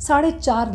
4.5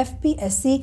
FPSC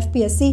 FPSC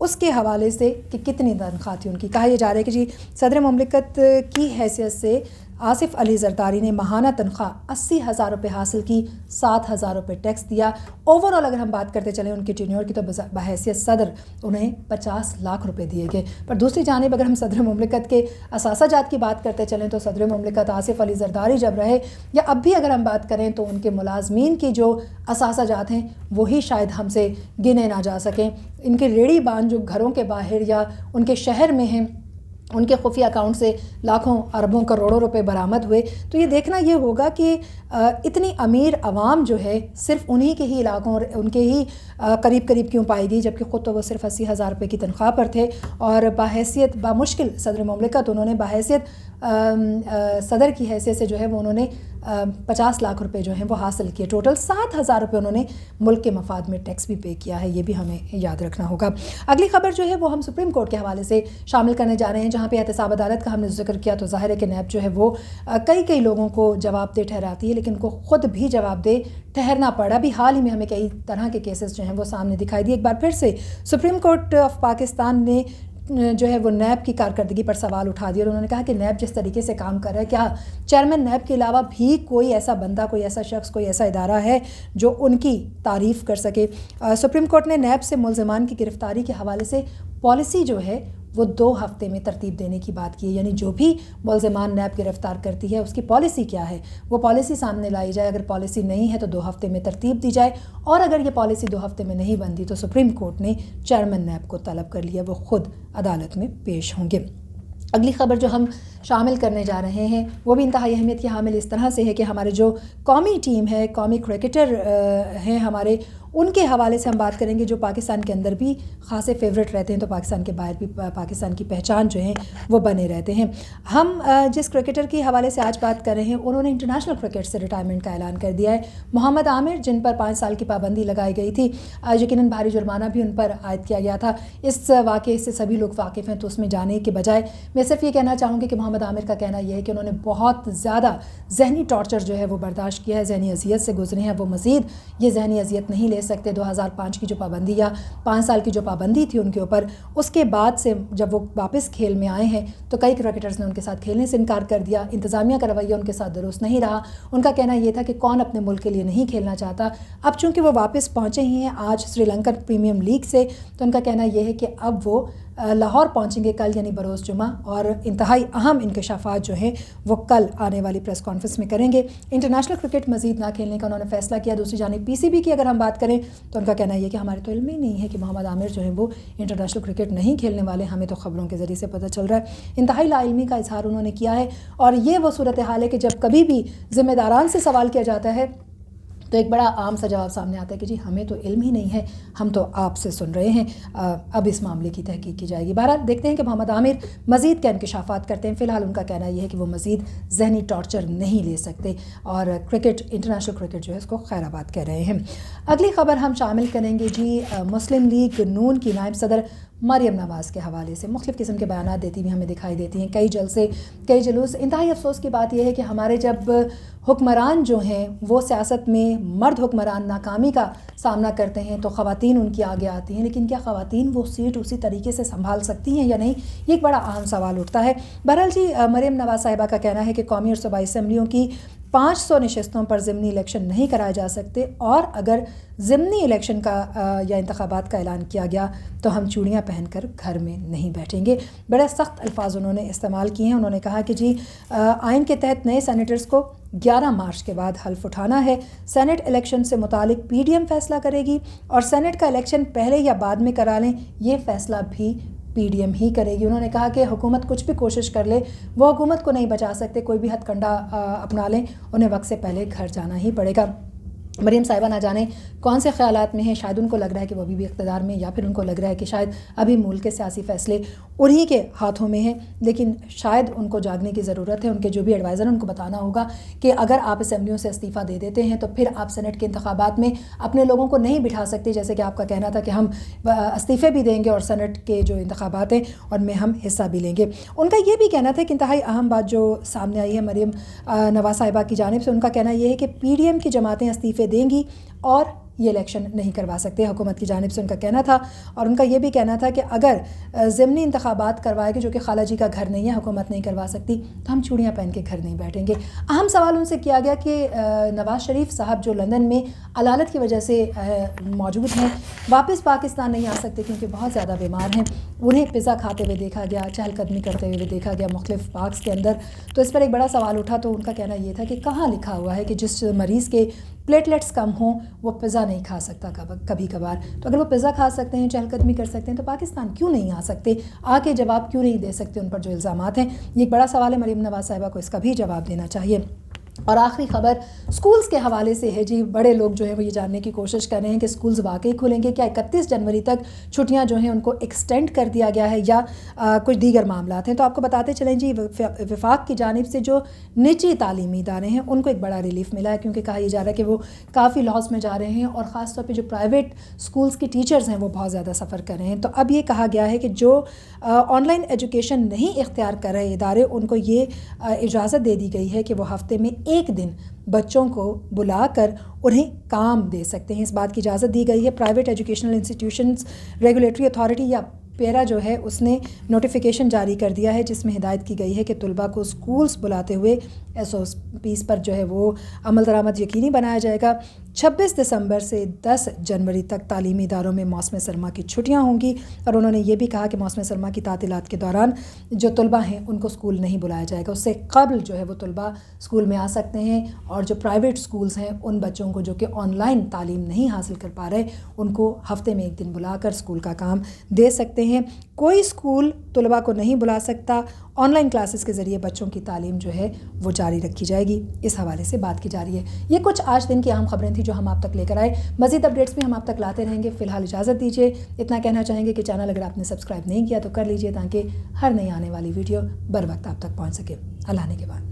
اس کے حوالے سے کہ کتنی تنخواہ تھی ان کی. کہا یہ جا رہا ہے کہ جی صدر مملکت کی حیثیت سے آصف علی زرداری نے ماہانہ تنخواہ 80,000 روپے حاصل کی, 7,000 روپے ٹیکس دیا. اوور آل اگر ہم بات کرتے چلیں ان کی ٹینیور کی تو بحیثیت صدر انہیں 50 لاکھ روپے دیے گئے. پر دوسری جانب اگر ہم صدر مملکت کے اثاثہ جات کی بات کرتے چلیں تو صدر مملکت آصف علی زرداری جب رہے یا اب بھی اگر ہم بات کریں تو ان کے ملازمین کی جو اثاثہ جات ہیں وہی شاید ہم سے گنے نہ جا سکیں. ان کے ریڑھی بان جو گھروں کے باہر یا ان کے شہر میں ہیں ان کے خفیہ اکاؤنٹ سے لاکھوں اربوں کروڑوں روپے برآمد ہوئے. تو یہ دیکھنا یہ ہوگا کہ اتنی امیر عوام جو ہے صرف انہی کے ہی علاقوں اور ان کے ہی قریب کیوں پائی گئی, جبکہ خود تو وہ صرف 80,000 روپے کی تنخواہ پر تھے اور بحیثیت بمشکل صدر مملکت انہوں نے بحیثیت صدر کی حیثیت سے جو ہے وہ انہوں نے 50 لاکھ روپے جو ہیں وہ حاصل کیے. ٹوٹل 7,000 روپے انہوں نے ملک کے مفاد میں ٹیکس بھی پے کیا ہے. یہ بھی ہمیں یاد رکھنا ہوگا. اگلی خبر جو ہے وہ ہم سپریم کورٹ کے حوالے سے شامل کرنے جا رہے ہیں, جہاں پہ احتساب عدالت کا ہم نے ذکر کیا تو ظاہر ہے کہ نیب جو ہے وہ کئی لوگوں کو جواب دہ ٹھہراتی ہے, لیکن کو خود بھی جواب دہ ٹھہرنا پڑا. بھی حال ہی میں ہمیں کئی طرح کے کیسز جو ہیں وہ سامنے دکھائی دیے. ایک بار پھر سے سپریم کورٹ آف پاکستان نے جو ہے وہ نیب کی کارکردگی پر سوال اٹھا دیا اور انہوں نے کہا کہ نیب جس طریقے سے کام کر رہا ہے, کیا چیئرمین نیب کے علاوہ بھی کوئی ایسا بندہ, کوئی ایسا شخص, کوئی ایسا ادارہ ہے جو ان کی تعریف کر سکے. سپریم کورٹ نے نیب سے ملزمان کی گرفتاری کے حوالے سے پالیسی جو ہے وہ 2 ہفتے میں ترتیب دینے کی بات کی ہے. یعنی جو بھی ملزمان نیب گرفتار کرتی ہے اس کی پالیسی کیا ہے وہ پالیسی سامنے لائی جائے. اگر پالیسی نہیں ہے تو 2 ہفتے میں ترتیب دی جائے, اور اگر یہ پالیسی 2 ہفتے میں نہیں بنتی تو سپریم کورٹ نے چیئرمین نیب کو طلب کر لیا, وہ خود عدالت میں پیش ہوں گے. اگلی خبر جو ہم شامل کرنے جا رہے ہیں وہ بھی انتہائی اہمیت کی حامل اس طرح سے ہے کہ ہمارے جو قومی ٹیم ہے, قومی کرکٹر ہیں ہمارے, ان کے حوالے سے ہم بات کریں گے جو پاکستان کے اندر بھی خاصے فیوریٹ رہتے ہیں تو پاکستان کے باہر بھی پاکستان کی پہچان جو ہیں وہ بنے رہتے ہیں. ہم جس کرکٹر کے حوالے سے آج بات کر رہے ہیں انہوں نے انٹرنیشنل کرکٹ سے ریٹائرمنٹ کا اعلان کر دیا ہے. محمد عامر, جن پر 5 سال کی پابندی لگائی گئی تھی, یقیناً بھاری جرمانہ بھی ان پر عائد کیا گیا تھا. اس واقعے سے سبھی لوگ واقف ہیں تو اس میں جانے کے بجائے میں صرف یہ کہنا چاہوں گی کہ محمد عامر کا کہنا یہ ہے کہ انہوں نے بہت زیادہ ذہنی ٹارچر جو ہے وہ برداشت کیا ہے, ذہنی اذیت سے گزرے ہیں. وہ مزید یہ ذہنی اذیت نہیں لے سکتے. 2005 کی جو پابندی یا 5 سال کی جو پابندی تھی ان کے اوپر, اس کے بعد سے جب وہ واپس کھیل میں آئے ہیں تو کئی کرکٹرز نے ان کے ساتھ کھیلنے سے انکار کر دیا. انتظامیہ کا رویہ ان کے ساتھ درست نہیں رہا. ان کا کہنا یہ تھا کہ کون اپنے ملک کے لیے نہیں کھیلنا چاہتا. اب چونکہ وہ واپس پہنچے ہی ہیں آج سری لنکن پریمیم لیگ سے, تو ان کا کہنا یہ ہے کہ اب وہ لاہور پہنچیں گے کل یعنی بروز جمعہ, اور انتہائی اہم انکشافات جو ہیں وہ کل آنے والی پریس کانفرنس میں کریں گے. انٹرنیشنل کرکٹ مزید نہ کھیلنے کا انہوں نے فیصلہ کیا. دوسری جانب پی سی بی کی اگر ہم بات کریں تو ان کا کہنا یہ کہ ہمارے تو علم ہی نہیں ہے کہ محمد عامر جو ہیں وہ انٹرنیشنل کرکٹ نہیں کھیلنے والے, ہمیں تو خبروں کے ذریعے سے پتہ چل رہا ہے. انتہائی لا علمی کا اظہار انہوں نے کیا ہے, اور یہ وہ صورتحال ہے کہ جب کبھی بھی ذمہ داران سے سوال کیا جاتا ہے تو ایک بڑا عام سا جواب سامنے آتا ہے کہ جی ہمیں تو علم ہی نہیں ہے, ہم تو آپ سے سن رہے ہیں, اب اس معاملے کی تحقیق کی جائے گی. بہرحال دیکھتے ہیں کہ محمد عامر مزید کیا انکشافات کرتے ہیں. فی الحال ان کا کہنا یہ ہے کہ وہ مزید ذہنی ٹارچر نہیں لے سکتے اور کرکٹ, انٹرنیشنل کرکٹ جو ہے اس کو خیر آباد کہہ رہے ہیں. اگلی خبر ہم شامل کریں گے جی مسلم لیگ نون کی نائب صدر مریم نواز کے حوالے سے مختلف قسم کے بیانات دیتی ہوئی ہمیں دکھائی دیتی ہیں, کئی جلسے, کئی جلوس. انتہائی افسوس کی بات یہ ہے کہ ہمارے جب حکمران جو ہیں وہ سیاست میں مرد حکمران ناکامی کا سامنا کرتے ہیں تو خواتین ان کی آگے آتی ہیں, لیکن کیا خواتین وہ سیٹ اسی طریقے سے سنبھال سکتی ہیں یا نہیں, یہ ایک بڑا اہم سوال اٹھتا ہے. بہرحال جی مریم نواز صاحبہ کا کہنا ہے کہ قومی اور صوبائی اسمبلیوں کی 500 نشستوں پر ضمنی الیکشن نہیں کرائے جا سکتے, اور اگر ضمنی الیکشن کا یا انتخابات کا اعلان کیا گیا تو ہم چوڑیاں پہن کر گھر میں نہیں بیٹھیں گے. بڑے سخت الفاظ انہوں نے استعمال کیے ہیں. انہوں نے کہا کہ جی آئین کے تحت نئے سینیٹرز کو 11 مارچ کے بعد حلف اٹھانا ہے. سینٹ الیکشن سے متعلق پی ڈی ایم فیصلہ کرے گی, اور سینٹ کا الیکشن پہلے یا بعد میں کرا لیں یہ فیصلہ بھی پی ڈی ایم ہی کرے گی. انہوں نے کہا کہ حکومت کچھ بھی کوشش کر لے وہ حکومت کو نہیں بچا سکتے, کوئی بھی ہتھ کنڈا اپنا لیں انہیں وقت سے پہلے گھر جانا ہی پڑے گا. مریم صاحبہ نہ جانے کون سے خیالات میں ہیں, شاید ان کو لگ رہا ہے کہ وہ بھی اقتدار میں, یا پھر ان کو لگ رہا ہے کہ شاید ابھی ملک کے سیاسی فیصلے انہی کے ہاتھوں میں ہیں, لیکن شاید ان کو جاگنے کی ضرورت ہے. ان کے جو بھی ایڈوائزر ہیں ان کو بتانا ہوگا کہ اگر آپ اسمبلیوں سے استعفیٰ دے دیتے ہیں تو پھر آپ سینٹ کے انتخابات میں اپنے لوگوں کو نہیں بٹھا سکتے, جیسے کہ آپ کا کہنا تھا کہ ہم استعفے بھی دیں گے اور سینٹ کے جو انتخابات ہیں ان میں ہم حصہ بھی لیں گے. ان کا یہ بھی کہنا تھا کہ انتہائی اہم بات جو سامنے آئی ہے مریم نواز صاحبہ کی جانب سے, ان کا کہنا یہ ہے کہ پی ڈی ایم کی جماعتیں استعفے دیں گی اور یہ الیکشن نہیں کروا سکتے. حکومت کی جانب سے ان کا کہنا تھا, اور ان کا یہ بھی کہنا تھا کہ اگر ضمنی انتخابات کروائے گے, جو کہ خالہ جی کا گھر نہیں ہے, حکومت نہیں کروا سکتی, تو ہم چوڑیاں پہن کے گھر نہیں بیٹھیں گے. اہم سوال ان سے کیا گیا کہ نواز شریف صاحب جو لندن میں علالت کی وجہ سے موجود ہیں, واپس پاکستان نہیں آ سکتے کیونکہ بہت زیادہ بیمار ہیں. انہیں پزا کھاتے ہوئے دیکھا گیا, چہل قدمی کرتے ہوئے دیکھا گیا مختلف پارکس کے اندر. تو اس پر ایک بڑا سوال اٹھا, تو ان کا کہنا یہ تھا کہ کہاں لکھا ہوا ہے کہ جس مریض کے پلیٹلیٹس کم ہوں وہ پزا نہیں کھا سکتا کبھی کبھار. تو اگر وہ پزا کھا سکتے ہیں, چہل قدمی کر سکتے ہیں, تو پاکستان کیوں نہیں آ سکتے؟ آ کے جواب کیوں نہیں دے سکتے ان پر جو الزامات ہیں؟ یہ ایک بڑا سوال ہے. مریم نواز صاحبہ کو اس کا بھی جواب دینا چاہیے. اور آخری خبر سکولز کے حوالے سے ہے جی. بڑے لوگ جو ہیں وہ یہ جاننے کی کوشش کر رہے ہیں کہ سکولز واقعی کھلیں گے کیا؟ 31 جنوری تک چھٹیاں جو ہیں ان کو ایکسٹینڈ کر دیا گیا ہے یا کچھ دیگر معاملات ہیں. تو آپ کو بتاتے چلیں جی, وفاق کی جانب سے جو نجی تعلیمی ادارے ہیں ان کو ایک بڑا ریلیف ملا ہے, کیونکہ کہا یہ جا رہا ہے کہ وہ کافی لاس میں جا رہے ہیں, اور خاص طور پہ جو پرائیویٹ سکولز کے ٹیچرز ہیں وہ بہت زیادہ سفر کر رہے ہیں. تو اب یہ کہا گیا ہے کہ جو آن لائن ایجوکیشن نہیں اختیار کر رہے ادارے, ان کو یہ اجازت دے دی گئی ہے کہ وہ ہفتے میں ایک دن بچوں کو بلا کر انہیں کام دے سکتے ہیں. اس بات کی اجازت دی گئی ہے. Private educational institutions regulatory authority یا پیرا جو ہے اس نے نوٹیفیکیشن جاری کر دیا ہے, جس میں ہدایت کی گئی ہے کہ طلباء کو سکولز بلاتے ہوئے SOPs پر جو ہے وہ عمل درآمد یقینی بنایا جائے گا. 26 دسمبر سے 10 جنوری تک تعلیمی اداروں میں موسم سرما کی چھٹیاں ہوں گی, اور انہوں نے یہ بھی کہا کہ موسم سرما کی تعطیلات کے دوران جو طلباء ہیں ان کو اسکول نہیں بلایا جائے گا. اس سے قبل جو ہے وہ طلباء اسکول میں آ سکتے ہیں, اور جو پرائیویٹ اسکولز ہیں ان بچوں کو جو کہ آن لائن تعلیم نہیں حاصل کر پا رہے ان کو ہفتے میں ایک دن بلا کر اسکول کا کام دے سکتے ہیں. کوئی اسکول طلباء کو نہیں بلا سکتا. آن لائن کلاسز کے ذریعے بچوں کی تعلیم جو ہے وہ جاری رکھی جائے گی. اس حوالے سے بات کی جا رہی ہے. یہ کچھ آج دن کی اہم خبریں تھیں جو ہم آپ تک لے کر آئے. مزید اپڈیٹس بھی ہم آپ تک لاتے رہیں گے. فی الحال اجازت دیجیے. اتنا کہنا چاہیں گے کہ چینل اگر آپ نے سبسکرائب نہیں کیا تو کر لیجیے, تاکہ ہر نئی آنے والی ویڈیو بر وقت آپ تک پہنچ سکے. اللہ نے کے بعد.